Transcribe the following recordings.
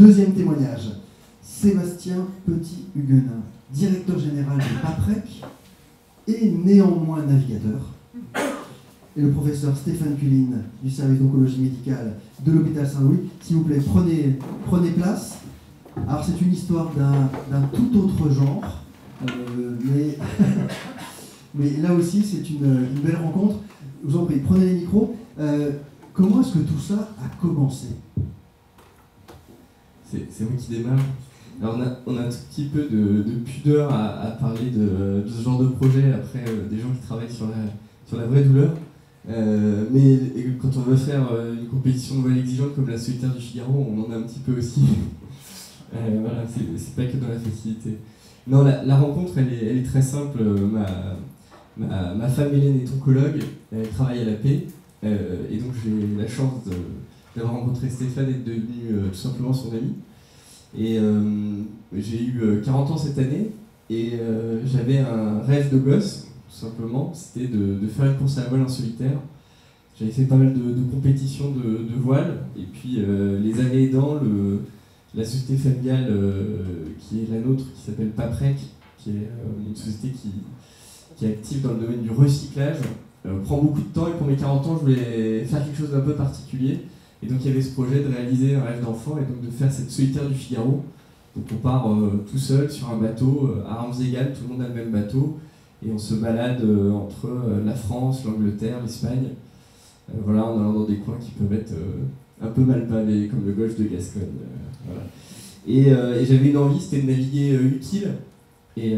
Deuxième témoignage. Sébastien Petit-Huguenin, directeur général de Paprec et néanmoins navigateur. Et le professeur Stéphane Culine du service d'oncologie médicale de l'hôpital Saint-Louis. S'il vous plaît, prenez place. Alors c'est une histoire d'un tout autre genre, mais là aussi c'est une belle rencontre. Je vous en prie, prenez les micros. Comment est-ce que tout ça a commencé ? C'est moi qui démarre. Alors on a un tout petit peu de pudeur à parler de ce genre de projet après des gens qui travaillent sur la vraie douleur. Mais quand on veut faire une compétition nouvelle exigeante comme la Solitaire du Figaro, on en a un petit peu aussi. Voilà, c'est pas que dans la facilité. Non, la rencontre, elle est très simple. Ma femme Hélène est oncologue, elle travaille à la paix, et donc j'ai la chance d'avoir rencontré Stéphane et d'être devenu tout simplement son ami. Et j'ai eu 40 ans cette année, et j'avais un rêve de gosse, tout simplement, c'était de faire une course à la voile en solitaire. J'avais fait pas mal de compétitions de voile, et puis les années aidant, la société familiale qui est la nôtre, qui s'appelle Paprec, qui est une société qui est active dans le domaine du recyclage, prend beaucoup de temps, et pour mes 40 ans, je voulais faire quelque chose d'un peu particulier. Et donc il y avait ce projet de réaliser un rêve d'enfant, et donc de faire cette Solitaire du Figaro. Donc on part tout seul sur un bateau, à armes égales, tout le monde a le même bateau, et on se balade entre la France, l'Angleterre, l'Espagne, voilà, en allant dans des coins qui peuvent être un peu mal pavés, comme le golfe de Gascogne. Voilà. Et j'avais une envie, c'était de naviguer utile, et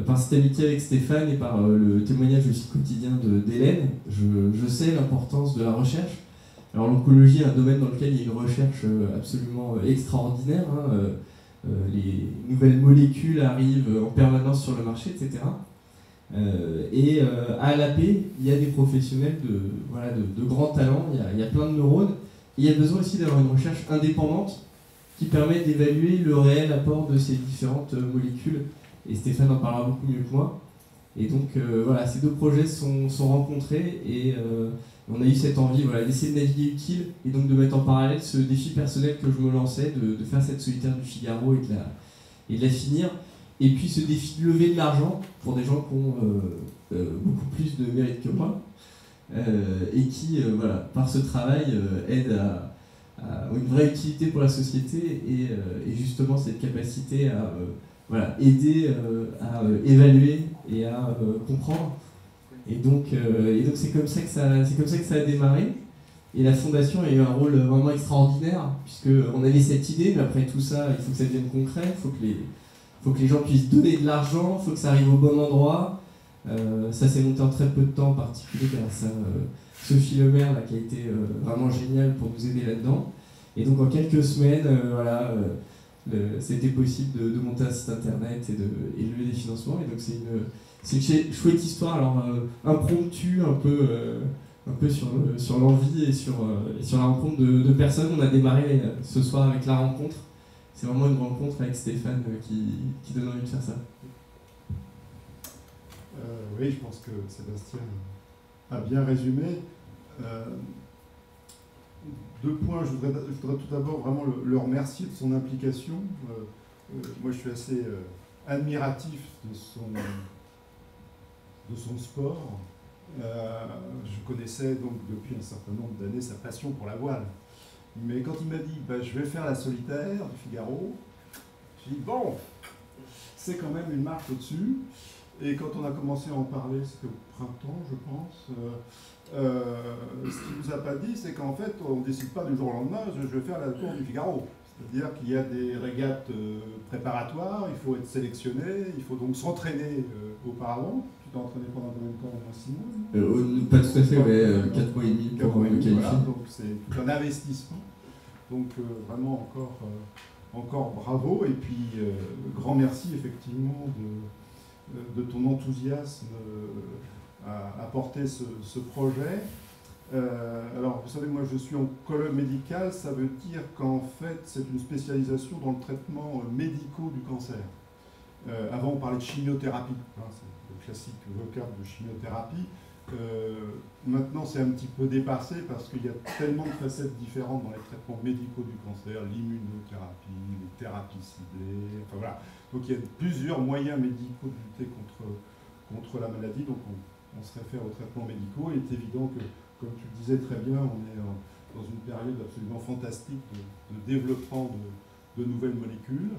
par cette amitié avec Stéphane et par le témoignage aussi quotidien d'Hélène, je sais l'importance de la recherche. Alors l'oncologie est un domaine dans lequel il y a une recherche absolument extraordinaire, hein. Les nouvelles molécules arrivent en permanence sur le marché, etc. À l'AP, il y a des professionnels de grands talents, il y a plein de neurones, et il y a besoin aussi d'avoir une recherche indépendante qui permet d'évaluer le réel apport de ces différentes molécules, et Stéphane en parlera beaucoup mieux que moi. Et donc voilà, ces deux projets sont rencontrés, et on a eu cette envie d'essayer de naviguer utile, et donc de mettre en parallèle ce défi personnel que je me lançais, de faire cette Solitaire du Figaro et de la finir. Et puis ce défi de lever de l'argent pour des gens qui ont beaucoup plus de mérite que moi, et qui, par ce travail, aident à une vraie utilité pour la société, et justement cette capacité à aider à évaluer et à comprendre. Et donc c'est comme ça que ça a démarré. Et la fondation a eu un rôle vraiment extraordinaire, puisqu'on avait cette idée, mais après tout ça, il faut que ça devienne concret, il faut que les gens puissent donner de l'argent, il faut que ça arrive au bon endroit. Ça s'est monté en très peu de temps, en particulier grâce à Sophie Lemaire, qui a été vraiment géniale pour nous aider là-dedans. Et donc en quelques semaines, c'était possible de monter un site internet et de lever des financements. Et donc c'est une chouette histoire, alors impromptue, un peu sur l'envie et sur la rencontre de personnes. On a démarré ce soir avec la rencontre. C'est vraiment une rencontre avec Stéphane qui donne envie de faire ça. Oui, je pense que Sébastien a bien résumé. Deux points, je voudrais tout d'abord vraiment le remercier de son implication. Moi, je suis assez admiratif de son sport. Je connaissais donc depuis un certain nombre d'années sa passion pour la voile. Mais quand il m'a dit je vais faire la Solitaire du Figaro, j'ai dit bon, c'est quand même une marche au-dessus. Et quand on a commencé à en parler, c'était au printemps, je pense, ce qu'il ne nous a pas dit, c'est qu'en fait, on ne décide pas du jour au lendemain, je vais faire la Tour du Figaro. C'est-à-dire qu'il y a des régates préparatoires, il faut être sélectionné, il faut donc s'entraîner auparavant. Tu t'es entraîné pendant combien de temps? Au moins 6 mois? Pas tout à fait, 4 mois et demi pour me qualifier. Voilà, donc c'est tout un investissement. Donc vraiment encore bravo, et puis grand merci effectivement de ton enthousiasme à porter ce projet. Alors, vous savez, moi je suis oncologue médical, ça veut dire qu'en fait c'est une spécialisation dans le traitement médical du cancer. Avant on parlait de chimiothérapie, hein, c'est le classique vocable de chimiothérapie. Maintenant, c'est un petit peu dépassé parce qu'il y a tellement de facettes différentes dans les traitements médicaux du cancer, l'immunothérapie, les thérapies ciblées, enfin voilà. Donc il y a plusieurs moyens médicaux de lutter contre la maladie, donc on se réfère aux traitements médicaux. Il est évident que, comme tu le disais très bien, on est dans une période absolument fantastique de développement de nouvelles molécules.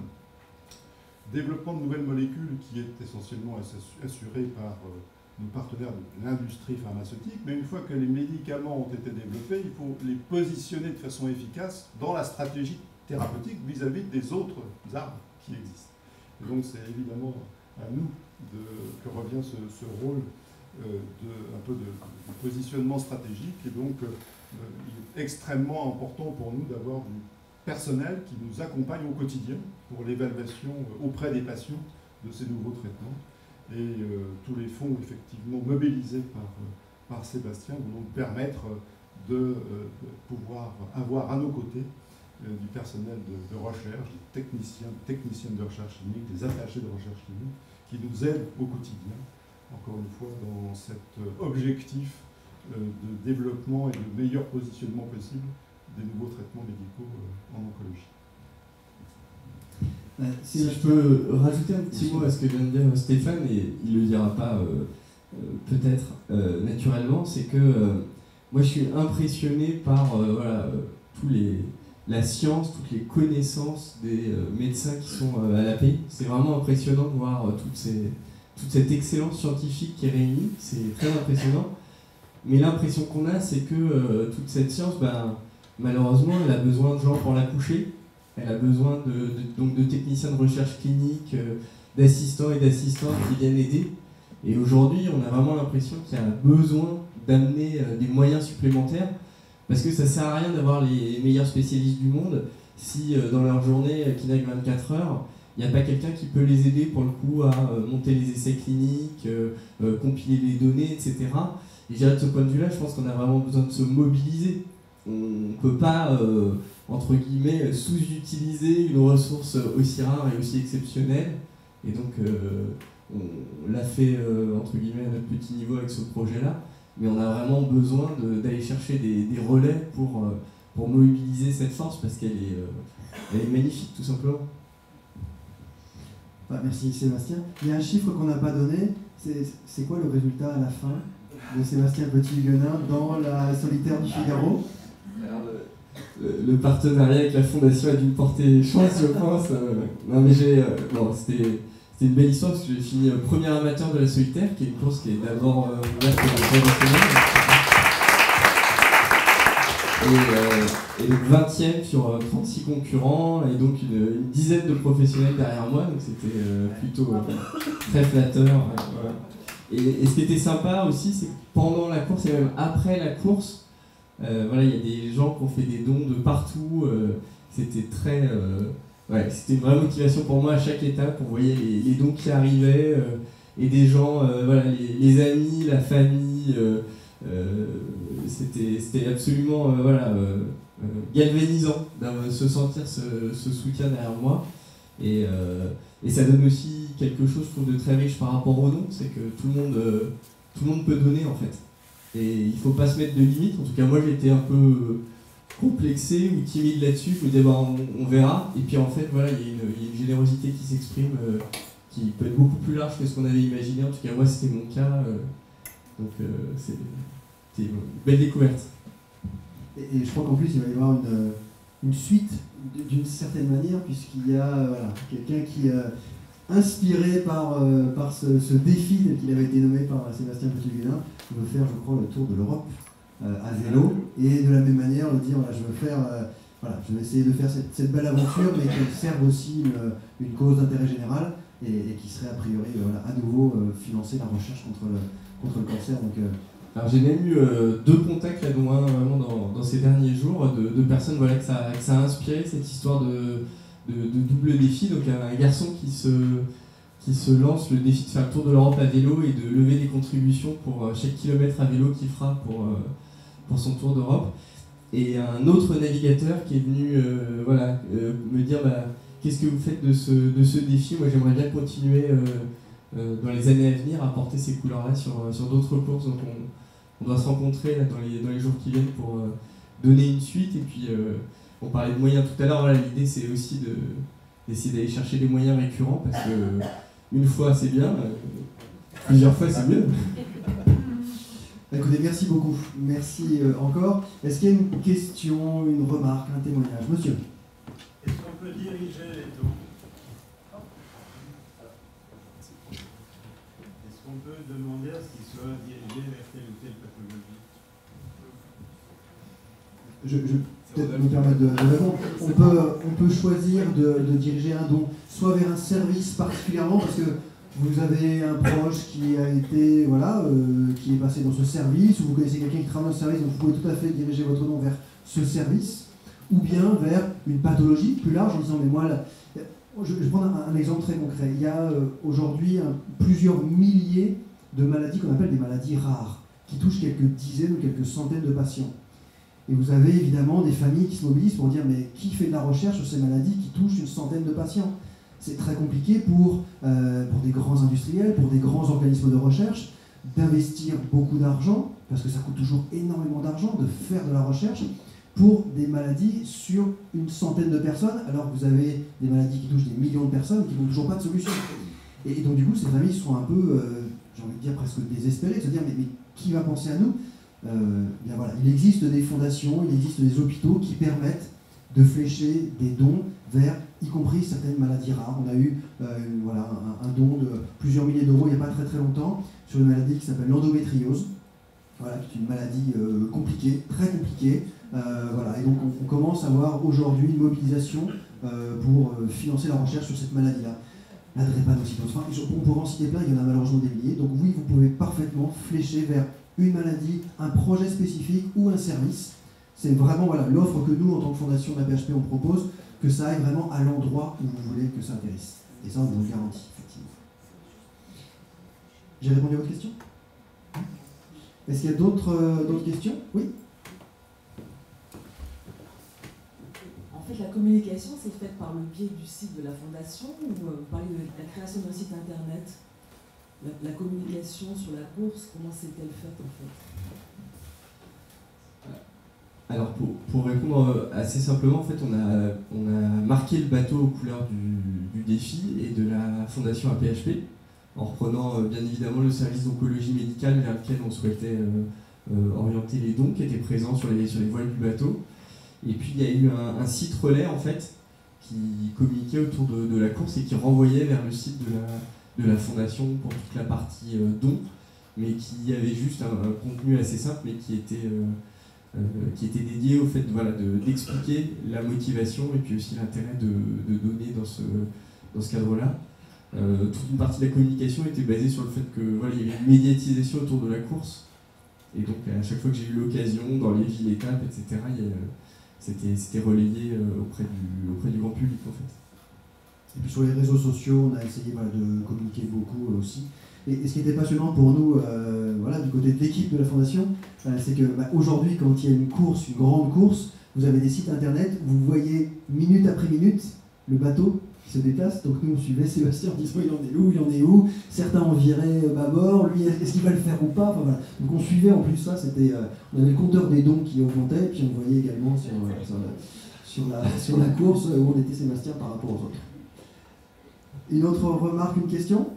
Développement de nouvelles molécules qui est essentiellement assuré par nos partenaires de l'industrie pharmaceutique, mais une fois que les médicaments ont été développés, il faut les positionner de façon efficace dans la stratégie thérapeutique vis-à-vis des autres armes qui existent. Et donc c'est évidemment à nous que revient ce rôle un peu de positionnement stratégique, et donc il est extrêmement important pour nous d'avoir du personnel qui nous accompagne au quotidien pour l'évaluation auprès des patients de ces nouveaux traitements. Et tous les fonds effectivement mobilisés par Sébastien vont nous permettre de pouvoir avoir à nos côtés du personnel de recherche, des techniciens de recherche chimique, des attachés de recherche chimique, qui nous aident au quotidien, encore une fois, dans cet objectif de développement et de meilleur positionnement possible des nouveaux traitements médicaux en oncologie. Si je peux rajouter un petit mot à ce que vient de dire Stéphane, et il ne le dira pas peut-être naturellement, c'est que moi je suis impressionné par la science, toutes les connaissances des médecins qui sont à l'API. C'est vraiment impressionnant de voir toute cette excellence scientifique qui est réunie, c'est très impressionnant. Mais l'impression qu'on a, c'est que toute cette science, malheureusement, elle a besoin de gens pour la coucher. Elle a besoin donc de techniciens de recherche clinique, d'assistants et d'assistantes qui viennent aider. Et aujourd'hui, on a vraiment l'impression qu'il y a besoin d'amener des moyens supplémentaires, parce que ça ne sert à rien d'avoir les meilleurs spécialistes du monde si dans leur journée qui n'a que 24 heures, il n'y a pas quelqu'un qui peut les aider pour le coup à monter les essais cliniques, compiler les données, etc. Et de ce point de vue-là, je pense qu'on a vraiment besoin de se mobiliser. On ne peut pas, entre guillemets, sous-utiliser une ressource aussi rare et aussi exceptionnelle. Et donc, on l'a fait, entre guillemets, à notre petit niveau avec ce projet-là. Mais on a vraiment besoin d'aller chercher des relais pour mobiliser cette force, parce qu'elle est magnifique, tout simplement. Merci Sébastien. Il y a un chiffre qu'on n'a pas donné. C'est quoi le résultat à la fin de Sébastien Petit-Huguenin dans la solitaire du Figaro? Alors, le partenariat avec la Fondation a dû me porter chance, je pense. Non, mais c'était une belle histoire, parce que j'ai fini premier amateur de la solitaire, qui est une course qui est d'abord ouverte pour les professionnels. Et donc 20e sur 36 concurrents, et donc une dizaine de professionnels derrière moi, donc c'était plutôt très flatteur. Voilà. Et ce qui était sympa aussi, c'est que pendant la course et même après la course, il y a des gens qui ont fait des dons de partout. C'était c'était une vraie motivation pour moi à chaque étape. On voyait les dons qui arrivaient, et des gens, les amis, la famille. C'était absolument galvanisant de se sentir ce soutien derrière moi, et ça donne aussi quelque chose, je trouve, de très riche par rapport au don. C'est que tout le monde peut donner en fait, et il faut pas se mettre de limites. En tout cas moi j'étais un peu complexé ou timide là-dessus. Je me disais on verra, et puis en fait il y a une générosité qui s'exprime, qui peut être beaucoup plus large que ce qu'on avait imaginé. En tout cas moi c'était mon cas, donc c'était une belle découverte. Et je crois qu'en plus il va y avoir une suite d'une certaine manière, puisqu'il y a quelqu'un qui, inspiré par ce défi qu'il avait été nommé par Sébastien Petit-Huguenin, veut faire, je crois, le tour de l'Europe à vélo, et de la même manière dire je vais essayer de faire cette belle aventure, mais qu'elle serve aussi une cause d'intérêt général, et qui serait a priori à nouveau financer la recherche contre le cancer. Donc, alors j'ai même eu 2 contacts là, dont un vraiment dans ces derniers jours, de personnes que ça a inspiré, cette histoire de double défi. Donc un garçon qui se lance le défi de faire le tour de l'Europe à vélo et de lever des contributions pour chaque kilomètre à vélo qu'il fera pour son tour d'Europe. Et un autre navigateur qui est venu me dire qu'est-ce que vous faites de ce défi? Moi j'aimerais bien continuer dans les années à venir, apporter ces couleurs-là sur d'autres courses. Donc on doit se rencontrer là, dans les jours qui viennent pour donner une suite. Et puis on parlait de moyens tout à l'heure, voilà, l'idée c'est aussi d'essayer d'aller chercher des moyens récurrents, parce que une fois c'est bien, plusieurs fois c'est mieux. Écoutez, merci beaucoup. Merci encore. Est-ce qu'il y a une question, une remarque, un témoignage? Monsieur. Est-ce qu'on peut diriger les dons? Est-ce qu'on peut demander à ce qu'ils soient dirigés vers telle ou telle pathologie? Je peut-être me permettre de répondre. On peut choisir de diriger un don soit vers un service particulièrement, parce que vous avez un proche qui a été, qui est passé dans ce service, ou vous connaissez quelqu'un qui travaille dans ce service, donc vous pouvez tout à fait diriger votre don vers ce service, ou bien vers une pathologie plus large en disant, mais moi, là, je prends un exemple très concret. Il y a aujourd'hui plusieurs milliers de maladies qu'on appelle des maladies rares, qui touchent quelques dizaines ou quelques centaines de patients. Et vous avez évidemment des familles qui se mobilisent pour dire, mais qui fait de la recherche sur ces maladies qui touchent une centaine de patients? C'est très compliqué pour des grands industriels, pour des grands organismes de recherche, d'investir beaucoup d'argent, parce que ça coûte toujours énormément d'argent de faire de la recherche, pour des maladies sur une centaine de personnes, alors que vous avez des maladies qui touchent des millions de personnes qui n'ont toujours pas de solution. Et donc du coup, ces familles sont un peu, j'ai envie de dire presque désespérées, de se dire, mais qui va penser à nous? Bien voilà, il existe des fondations, il existe des hôpitaux qui permettent de flécher des dons vers, y compris certaines maladies rares. On a eu un don de plusieurs milliers d'euros il n'y a pas très très longtemps sur une maladie qui s'appelle l'endométriose, qui est une maladie compliquée, très compliquée. Et donc on commence à avoir aujourd'hui une mobilisation pour financer la recherche sur cette maladie-là. La drépanocytose, on pourrait en citer plein, il y en a malheureusement des milliers. Donc oui, vous pouvez parfaitement flécher vers une maladie, un projet spécifique ou un service. C'est vraiment l'offre que nous, en tant que fondation de la PHP, on propose, que ça aille vraiment à l'endroit où vous voulez que ça atterrisse. Et ça, on vous le garantit, effectivement. J'ai répondu à votre question? Est-ce qu'il y a d'autres questions? Oui? En fait, la communication, c'est faite par le biais du site de la fondation, ou vous parlez de la création d'un site internet? La communication sur la course, comment s'est-elle faite en fait? Alors pour répondre assez simplement, en fait, on a marqué le bateau aux couleurs du défi et de la fondation APHP, en reprenant bien évidemment le service d'oncologie médicale vers lequel on souhaitait orienter les dons qui étaient présents sur les voiles du bateau. Et puis il y a eu un site relais en fait qui communiquait autour de la course et qui renvoyait vers le site de la fondation pour toute la partie dons, mais qui avait juste un contenu assez simple, mais qui était dédié au fait d'expliquer la motivation et puis aussi l'intérêt de donner dans ce cadre-là. Toute une partie de la communication était basée sur le fait que il y avait une médiatisation autour de la course, et donc à chaque fois que j'ai eu l'occasion, dans les villes, étapes, etc., c'était relayé auprès du grand public en fait. Et puis sur les réseaux sociaux, on a essayé de communiquer beaucoup aussi. Et ce qui était passionnant pour nous, du côté de l'équipe de la Fondation, c'est qu'aujourd'hui, quand il y a une course, une grande course, vous avez des sites internet où vous voyez minute après minute le bateau qui se déplace. Donc nous, on suivait Sébastien en disant il en est où, certains ont viré bâbord, lui, est-ce qu'il va le faire ou pas, Donc on suivait en plus ça, on avait le compteur des dons qui augmentait, puis on voyait également sur la course où on était Sébastien par rapport aux autres. Une autre remarque, une question?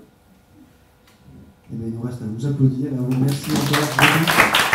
Eh bien, il nous reste à vous applaudir et à vous remercier encore beaucoup.